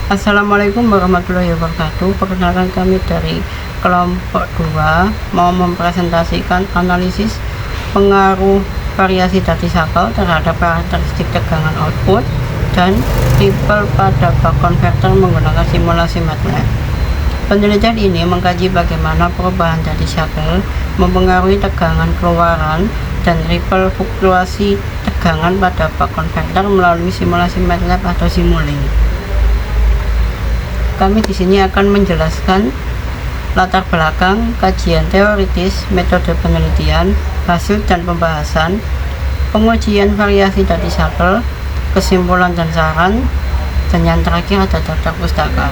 Assalamualaikum warahmatullahi wabarakatuh. Perkenalkan, kami dari kelompok 2 mau mempresentasikan analisis pengaruh variasi dati sakel terhadap karakteristik tegangan output dan ripple pada buck converter menggunakan simulasi MATLAB. Penelitian ini mengkaji bagaimana perubahan dati sakel mempengaruhi tegangan keluaran dan ripple fluktuasi tegangan pada buck converter melalui simulasi MATLAB atau Simulink. Kami di sini akan menjelaskan latar belakang, kajian teoritis, metode penelitian, hasil dan pembahasan, pengujian variasi dati sakel, kesimpulan dan saran, dan yang terakhir ada daftar pustaka.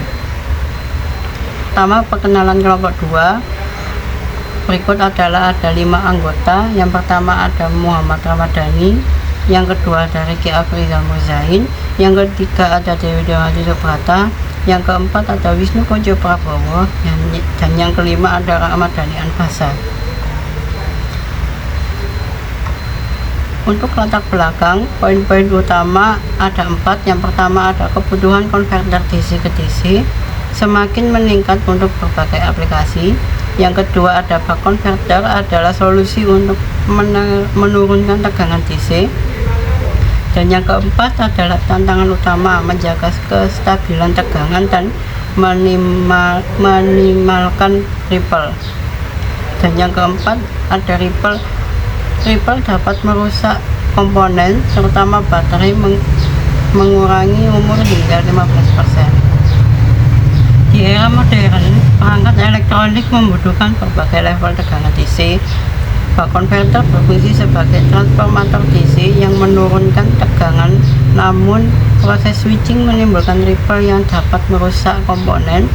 Pertama, perkenalan kelompok 2. Berikut adalah ada 5 anggota. Yang pertama ada Muhammad Ramadhani, yang kedua ada Riki Afrizal Murzain, yang ketiga ada Dewi Dewati Subrata, yang keempat ada Wisnu Konjo Prabowo, dan yang kelima ada Ramadhani Anfasa. Untuk latar belakang, poin-poin utama ada 4. Yang pertama ada kebutuhan konverter DC ke DC semakin meningkat untuk berbagai aplikasi. Yang kedua ada buck converter adalah solusi untuk menurunkan tegangan DC. Dan yang keempat adalah tantangan utama menjaga kestabilan tegangan dan minimalkan ripple. Dan yang keempat ada ripple dapat merusak komponen terutama baterai, mengurangi umur hingga 15%. Di era modern, perangkat elektronik membutuhkan berbagai level tegangan DC. Buck converter berfungsi sebagai transformator DC yang menurunkan tegangan, namun proses switching menimbulkan ripple yang dapat merusak komponen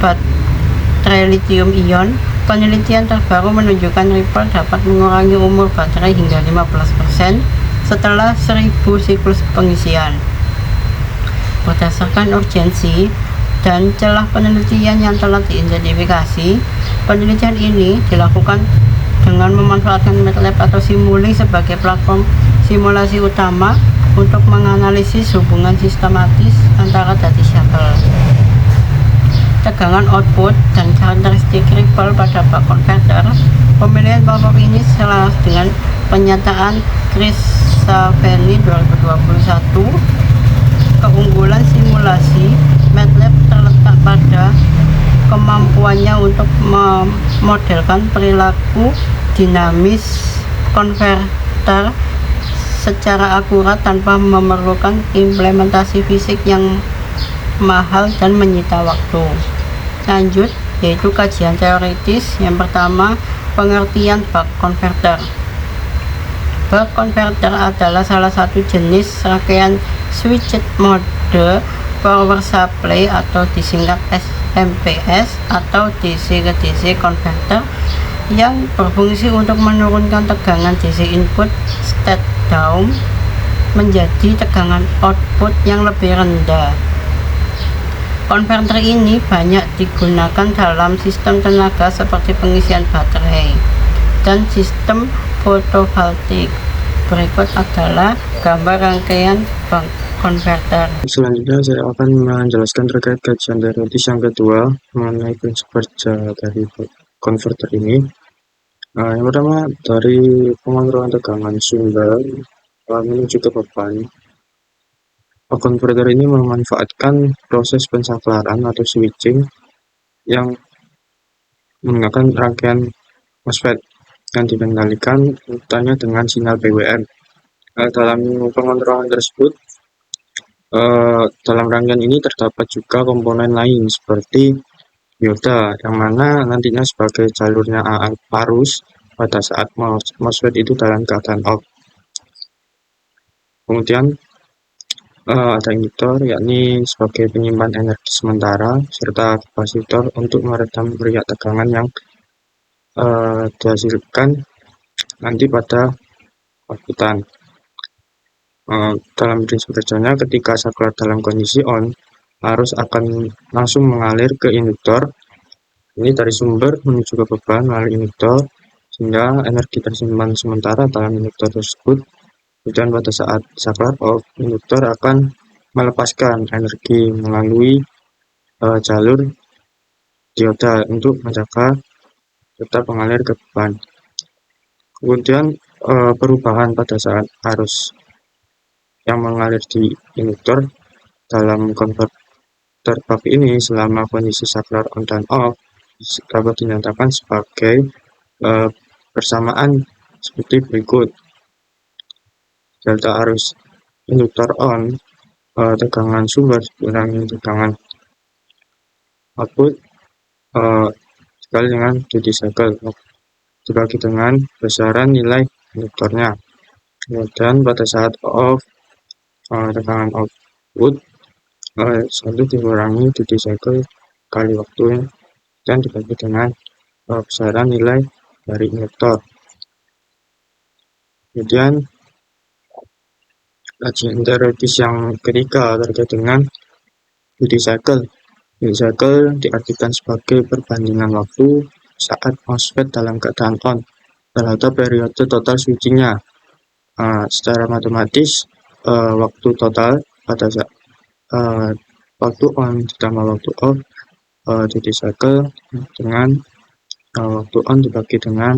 baterai lithium ion. Penelitian terbaru menunjukkan ripple dapat mengurangi umur baterai hingga 15% setelah 1000 siklus pengisian. Berdasarkan urgensi dan celah penelitian yang telah diidentifikasi, penelitian ini dilakukan dengan memanfaatkan MATLAB atau Simulink sebagai platform simulasi utama untuk menganalisis hubungan sistematis antara dati sakel, tegangan output, dan karakteristik ripple pada buck converter. Pemilihan platform ini selaras dengan pernyataan Chris Saveni 2021. Keunggulan simulasi MATLAB terletak pada kemampuannya untuk memodelkan perilaku dinamis konverter secara akurat tanpa memerlukan implementasi fisik yang mahal dan menyita waktu. Lanjut, yaitu kajian teoritis. Yang pertama, pengertian buck converter. Buck converter adalah salah satu jenis rangkaian switched mode power supply atau disingkat MPS atau DC ke DC converter yang berfungsi untuk menurunkan tegangan DC input step down menjadi tegangan output yang lebih rendah. Konverter ini banyak digunakan dalam sistem tenaga seperti pengisian baterai dan sistem fotovoltaik. Berikut adalah gambar rangkaian buck converter. Selanjutnya saya akan menjelaskan terkait kajian teoritis yang kedua mengenai prinsip kerja dari converter ini. Yang pertama dari pengontrolan tegangan sumber menuju ke beban. Converter ini memanfaatkan proses pensaklaran atau switching yang menggunakan rangkaian MOSFET yang dikendalikan utamanya dengan sinyal PWM. Dalam pengontrolan tersebut, dalam rangkaian ini terdapat juga komponen lain seperti dioda yang mana nantinya sebagai jalurnya arus pada saat MOSFET itu dalam keadaan off. Kemudian ada induktor yakni sebagai penyimpan energi sementara serta kapasitor untuk meredam riak tegangan yang dihasilkan nanti pada outputan. Dalam prinsip kerjanya, ketika saklar dalam kondisi on, arus akan langsung mengalir ke induktor ini dari sumber menuju ke beban melalui induktor, sehingga energi tersimpan sementara dalam induktor tersebut. Kemudian pada saat saklar off, induktor akan melepaskan energi melalui jalur dioda untuk menjaga tetap mengalir ke depan. Kemudian perubahan pada saat arus yang mengalir di induktor dalam konverter bak ini selama kondisi saklar on dan off dapat dinyatakan sebagai bersamaan seperti berikut. Delta arus induktor on, tegangan sumber dikurangi tegangan output dikali dengan duty cycle dibagi dengan besaran nilai induktornya. Kemudian pada saat off, tegangan output satu dikurangi duty cycle kali waktu dan dibagi dengan besaran nilai dari induktor. Kemudian kajian teoritis yang ketiga terkait dengan duty cycle. Duty cycle diartikan sebagai perbandingan waktu saat MOSFET dalam keadaan on terhadap periode total switchingnya. Secara matematis, waktu total pada saat waktu on ditambah waktu off duty cycle dengan waktu on dibagi dengan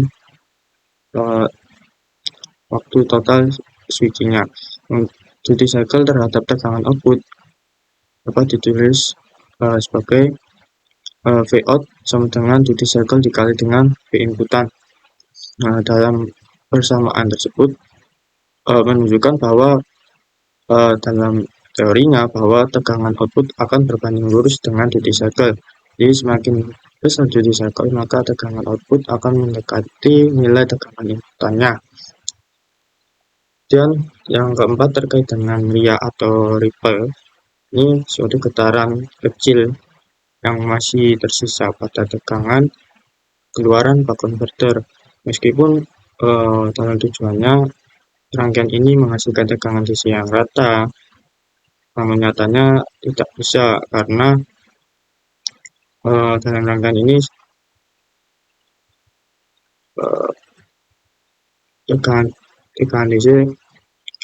waktu total switchingnya. Duty cycle terhadap tegangan output dapat ditulis sebagai V out sama dengan duty cycle dikali dengan V inputan. Dalam persamaan tersebut menunjukkan bahwa dalam teorinya bahwa tegangan output akan berbanding lurus dengan duty cycle. Jadi semakin besar duty cycle maka tegangan output akan mendekati nilai tegangan inputannya. Dan yang keempat terkait dengan RIA atau ripple, ini suatu getaran kecil yang masih tersisa pada tegangan keluaran bak konverter. Meskipun dalam tujuannya rangkaian ini menghasilkan tegangan DC yang rata, namun nyatanya tidak bisa karena dalam rangkaian ini tegangan DC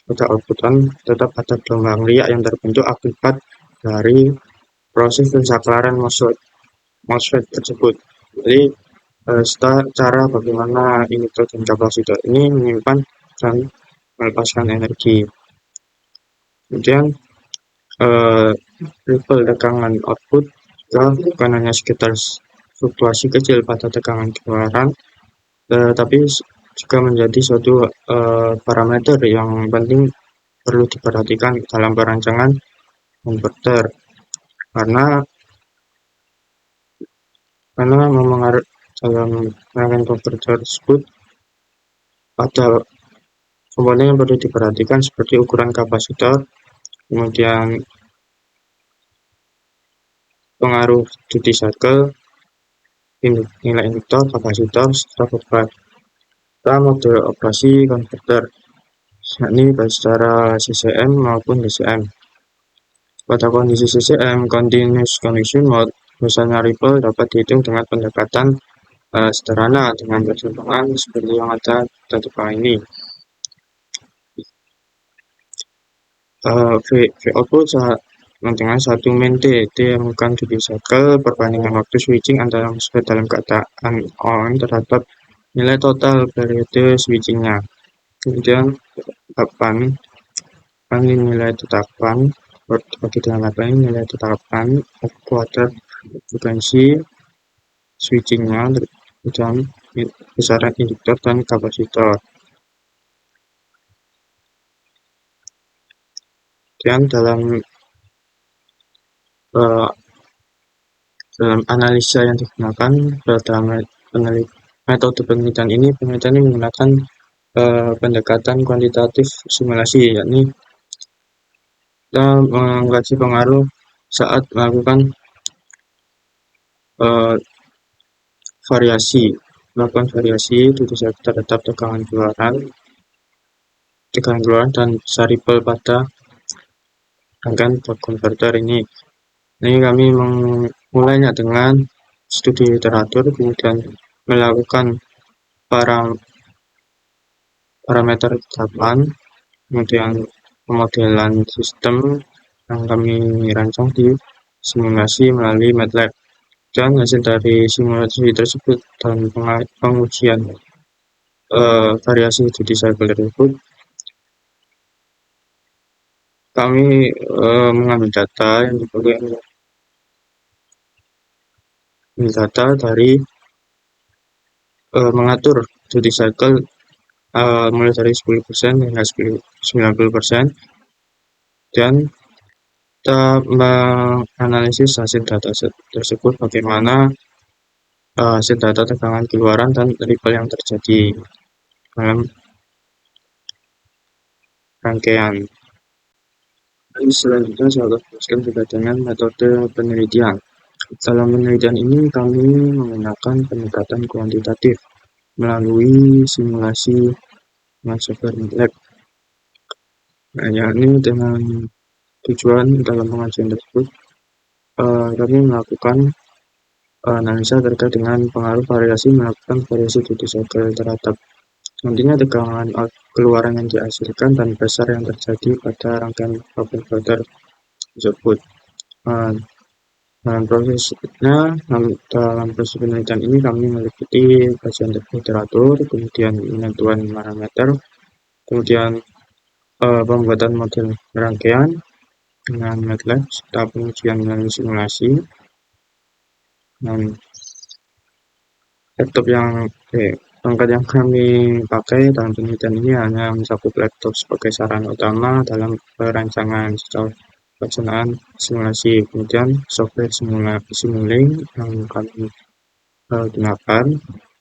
pada outputan tetap ada gelombang RIA yang terbentuk akibat dari proses pensaklaran MOSFET tersebut. Jadi cara bagaimana induktor dan kapasitor ini menyimpan dan melepaskan energi. Kemudian ripple tegangan output bukan hanya sekitar fluktuasi kecil pada tegangan keluaran, tapi juga menjadi suatu parameter yang penting perlu diperhatikan dalam perancangan konverter karena mempengaruhi dalam rangkaian konverter tersebut ada komponen yang perlu diperhatikan seperti ukuran kapasitor, kemudian pengaruh duty cycle, nilai induktor, kapasitor, serta beberapa mode operasi konverter, yakni baik secara CCM maupun DCM. Pada kondisi CCM, Continuous Condition Mode, misalnya ripple dapat dihitung dengan pendekatan sederhana dengan perhitungan seperti yang ada di bawah ini. V output dengan satu main T yang bukan duty cycle perbandingan waktu switching antara MOSFET dalam keadaan on terhadap nilai total periode switchingnya. Kemudian nilai tetapan bagi dengan 8 nilai tetapan kuadrat frekuensi switchingnya dan besaran induktor dan kapasitor. Dan dalam analisa yang digunakan dalam metode penelitian ini menggunakan pendekatan kuantitatif simulasi, yakni kita mengkaji pengaruh saat melakukan melakukan variasi duty cycle terhadap tegangan keluaran dan besar ripple pada rangkaian bak konverter ini. Ini kami memulainya dengan studi literatur, kemudian melakukan parameter tetapan, kemudian pemodelan sistem yang kami rancang di simulasi melalui MATLAB, dan hasil dari simulasi tersebut dan pengujian variasi duty cycle tersebut, kami mengambil data yang dipakai data dari mengatur duty cycle mulai dari 10% hingga 90%, dan kita menganalisis hasil data tersebut bagaimana hasil data tegangan keluaran dan ripple yang terjadi dalam rangkaian. Dan selanjutnya saya akan jelaskan terkait dengan metode penelitian. Dalam penelitian ini kami menggunakan pendekatan kuantitatif melalui simulasi dengan software MATLAB. Nah, yakni dengan tujuan dalam pengajian tersebut kami melakukan analisa terkait dengan pengaruh melakukan variasi duty cycle terhadap nantinya tegangan keluaran yang dihasilkan dan besar yang terjadi pada rangkaian converter tersebut. Dalam proses penelitian ini kami meliputi kajian literatur, kemudian penentuan parameter, kemudian pembuatan model rangkaian dengan MATLAB, serta pengujian melalui simulasi. Dan laptop perangkat yang kami pakai dalam penelitian ini hanya mencakup laptop sebagai sarana utama dalam perancangan pelaksanaan simulasi. Kemudian software Simulink yang kami gunakan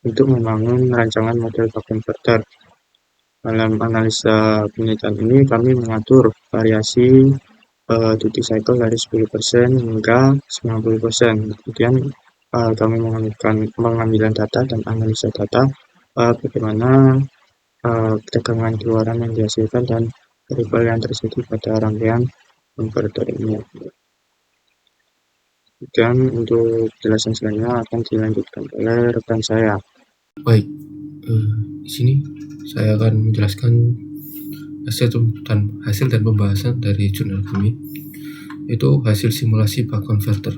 untuk membangun rancangan model buck converter. Dalam analisa penelitian ini kami mengatur variasi duty cycle dari 10% hingga 90%. Kemudian kami melakukan pengambilan data dan analisa data bagaimana tegangan keluaran yang dihasilkan dan ripple yang terjadi pada rangkaian converter ini. Dan untuk penjelasan selanjutnya akan dilanjutkan oleh rekan saya. Baik, di sini saya akan menjelaskan hasil dan pembahasan dari jurnal kami, yaitu hasil simulasi buck converter.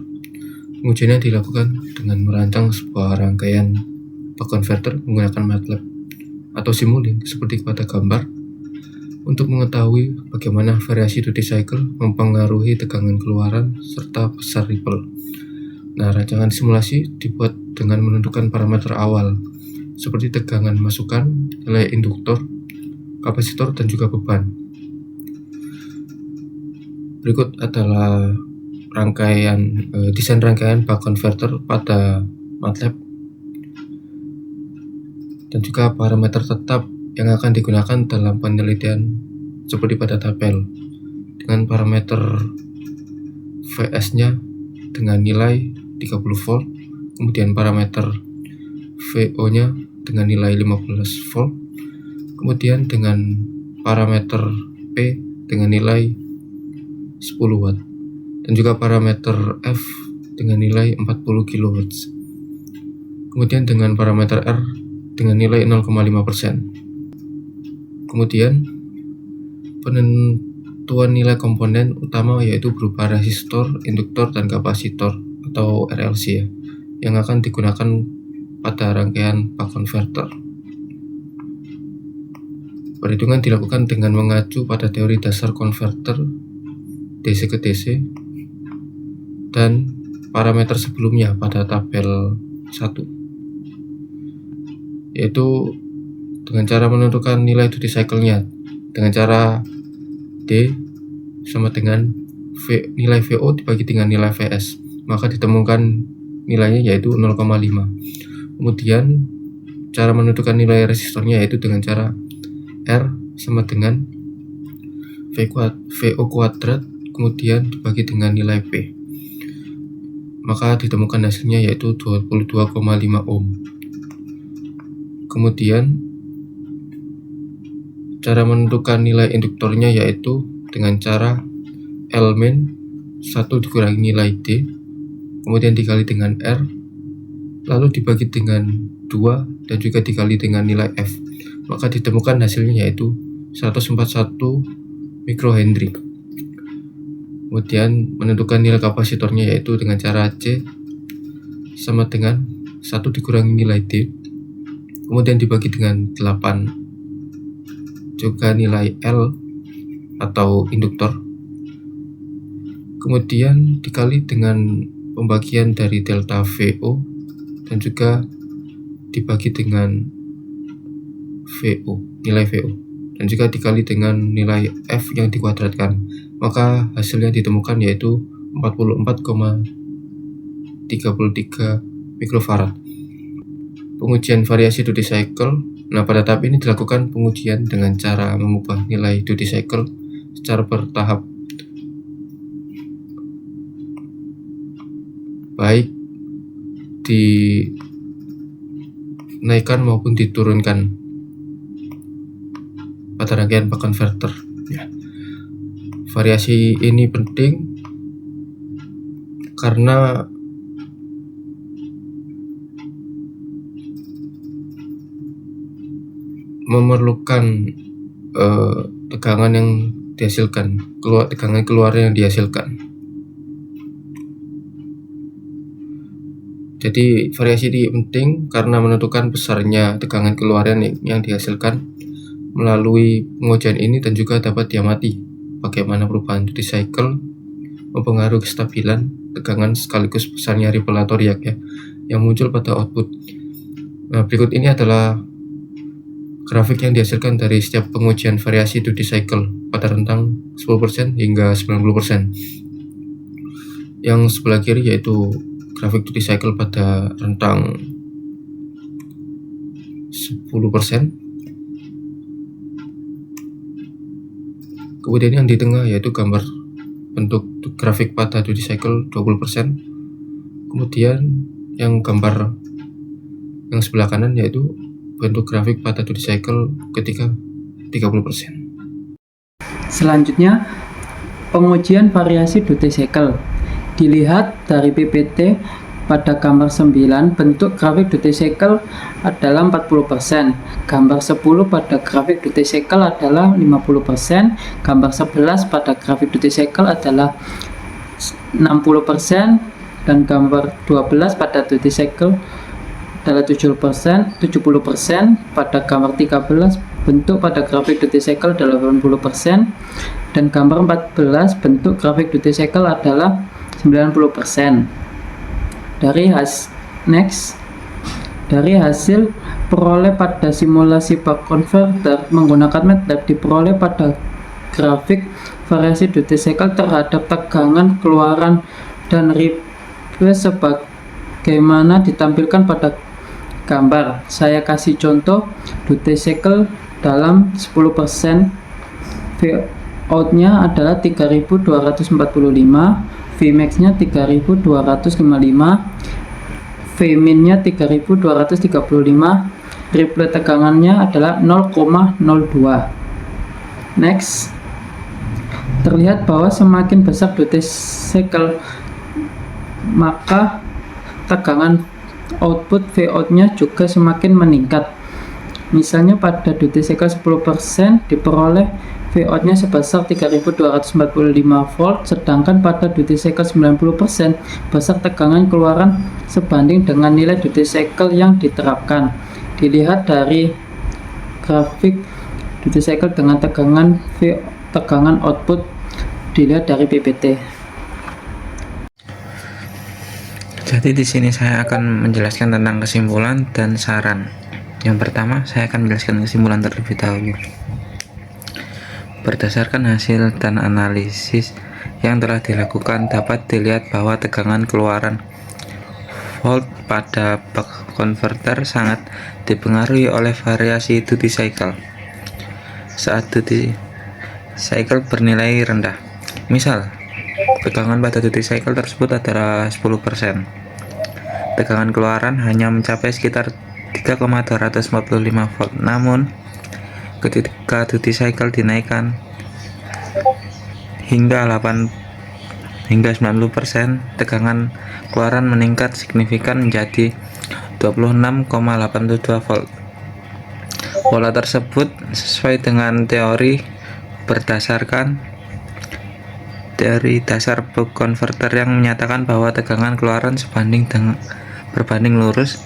Pengujiannya dilakukan dengan merancang sebuah rangkaian buck converter menggunakan MATLAB atau Simulink seperti pada gambar untuk mengetahui bagaimana variasi duty cycle mempengaruhi tegangan keluaran serta besar ripple. Nah, rancangan simulasi dibuat dengan menentukan parameter awal seperti tegangan masukan, nilai induktor, kapasitor, dan juga beban. Berikut adalah desain rangkaian buck converter pada MATLAB dan juga parameter tetap yang akan digunakan dalam penelitian seperti pada tabel, dengan parameter VS-nya dengan nilai 30 volt, kemudian parameter VO-nya dengan nilai 15 volt, kemudian dengan parameter P dengan nilai 10 watt, dan juga parameter F dengan nilai 40 kHz, kemudian dengan parameter R dengan nilai 0,5%. Kemudian penentuan nilai komponen utama yaitu berupa resistor, induktor, dan kapasitor atau RLC yang akan digunakan pada rangkaian buck converter. Perhitungan dilakukan dengan mengacu pada teori dasar konverter DC ke DC dan parameter sebelumnya pada tabel 1, yaitu dengan cara menentukan nilai duty cycle-nya dengan cara D sama dengan nilai VO dibagi dengan nilai VS, maka ditemukan nilainya yaitu 0,5. Kemudian cara menentukan nilai resistornya yaitu dengan cara R sama dengan VO kuadrat kemudian dibagi dengan nilai P, maka ditemukan hasilnya yaitu 22,5 ohm. Kemudian cara menentukan nilai induktornya yaitu dengan cara L-min 1 dikurangi nilai D kemudian dikali dengan R lalu dibagi dengan 2 dan juga dikali dengan nilai F, maka ditemukan hasilnya yaitu 141 mikrohenry. Kemudian menentukan nilai kapasitornya yaitu dengan cara C sama dengan 1 dikurangi nilai D, kemudian dibagi dengan 8, juga nilai L atau induktor, kemudian dikali dengan pembagian dari delta VO dan juga dibagi dengan VO, nilai VO, dan juga dikali dengan nilai F yang dikuadratkan, maka hasilnya ditemukan yaitu 44,33 mikrofarad. Pengujian variasi duty cycle. Nah, pada tahap ini dilakukan pengujian dengan cara mengubah nilai duty cycle secara bertahap, baik dinaikkan maupun diturunkan pada rangkaian buck converter. Ya. Variasi ini penting karena memerlukan tegangan yang dihasilkan, tegangan keluar yang dihasilkan. Jadi variasi ini penting karena menentukan besarnya tegangan keluaran yang dihasilkan melalui pengujian ini, dan juga dapat diamati bagaimana perubahan duty cycle mempengaruhi kestabilan tegangan sekaligus besarnya ripple atau riak yang muncul pada output. Nah, berikut ini adalah grafik yang dihasilkan dari setiap pengujian variasi duty cycle pada rentang 10% hingga 90%. Yang sebelah kiri yaitu grafik duty cycle pada rentang 10%. Kemudian yang di tengah yaitu gambar bentuk grafik pada duty cycle 20%. Kemudian yang gambar yang sebelah kanan yaitu bentuk grafik pada duty cycle ketika 30%. Selanjutnya, pengujian variasi duty cycle. Dilihat dari PPT pada gambar 9, bentuk grafik duty cycle adalah 40%, gambar 10 pada grafik duty cycle adalah 50%, gambar 11 pada grafik duty cycle adalah 60%, dan gambar 12 pada duty cycle adalah 70%, pada gambar 13 bentuk pada grafik duty cycle adalah 80%, dan gambar 14 bentuk grafik duty cycle adalah 90%. Dari hasil peroleh pada simulasi buck converter menggunakan MATLAB diperoleh pada grafik variasi duty cycle terhadap tegangan keluaran dan ripple sebagaimana ditampilkan pada gambar. Saya kasih contoh duty cycle dalam 10%, Vout-nya adalah 3245, Vmax-nya 3255, Vmin-nya 3235, ripple tegangannya adalah 0,02. Next, terlihat bahwa semakin besar duty cycle maka tegangan output Vout-nya juga semakin meningkat. Misalnya pada duty cycle 10% diperoleh Vout-nya sebesar 3245 volt, sedangkan pada duty cycle 90% besar tegangan keluaran sebanding dengan nilai duty cycle yang diterapkan. Dilihat dari grafik duty cycle dengan tegangan output, dilihat dari PPT. Jadi di sini saya akan menjelaskan tentang kesimpulan dan saran. Yang pertama, saya akan menjelaskan kesimpulan terlebih dahulu. Berdasarkan hasil dan analisis yang telah dilakukan, dapat dilihat bahwa tegangan keluaran volt pada buck converter sangat dipengaruhi oleh variasi duty cycle. Saat duty cycle bernilai rendah, misal tegangan pada duty cycle tersebut adalah 10%, tegangan keluaran hanya mencapai sekitar 3,245 volt. Namun ketika duty cycle dinaikkan hingga 90%, tegangan keluaran meningkat signifikan menjadi 26,82 volt. Pola tersebut sesuai dengan teori berdasarkan dari dasar buck converter yang menyatakan bahwa tegangan keluaran berbanding lurus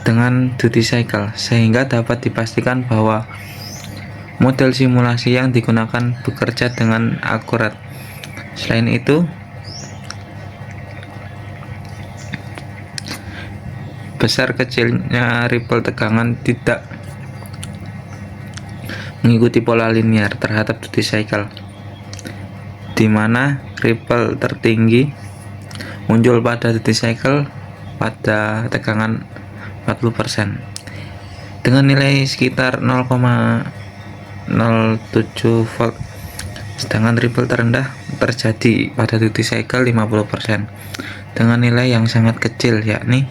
dengan duty cycle, sehingga dapat dipastikan bahwa model simulasi yang digunakan bekerja dengan akurat. Selain itu, besar kecilnya ripple tegangan tidak mengikuti pola linear terhadap duty cycle, di mana ripple tertinggi muncul pada duty cycle pada tegangan 40% dengan nilai sekitar 0,07 volt, sedangkan ripple terendah terjadi pada duty cycle 50% dengan nilai yang sangat kecil, yakni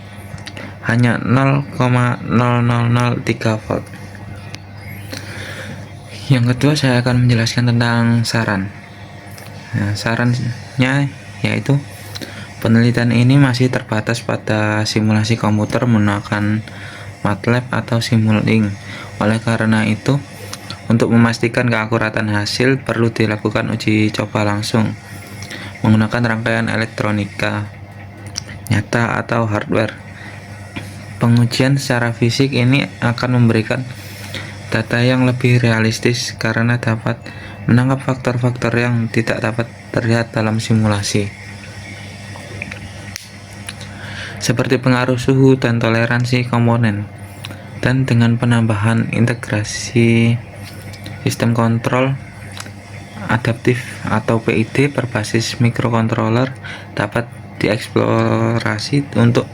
hanya 0,0003 volt. Yang kedua, saya akan menjelaskan tentang saran. Nah, sarannya yaitu penelitian ini masih terbatas pada simulasi komputer menggunakan MATLAB atau Simulink. Oleh karena itu, untuk memastikan keakuratan hasil perlu dilakukan uji coba langsung menggunakan rangkaian elektronika nyata atau hardware. Pengujian secara fisik ini akan memberikan data yang lebih realistis karena dapat menangkap faktor-faktor yang tidak dapat terlihat dalam simulasi, seperti pengaruh suhu dan toleransi komponen. Dan dengan penambahan integrasi sistem kontrol adaptif atau PID berbasis microcontroller dapat dieksplorasi untuk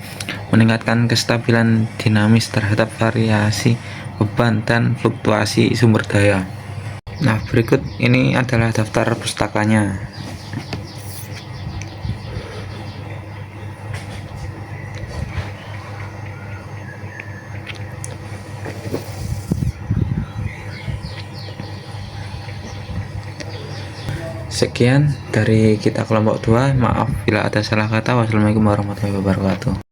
meningkatkan kestabilan dinamis terhadap variasi beban dan fluktuasi sumber daya. Nah, berikut ini adalah daftar pustakanya. Sekian dari kita kelompok 2. Maaf bila ada salah kata. Wassalamualaikum warahmatullahi wabarakatuh.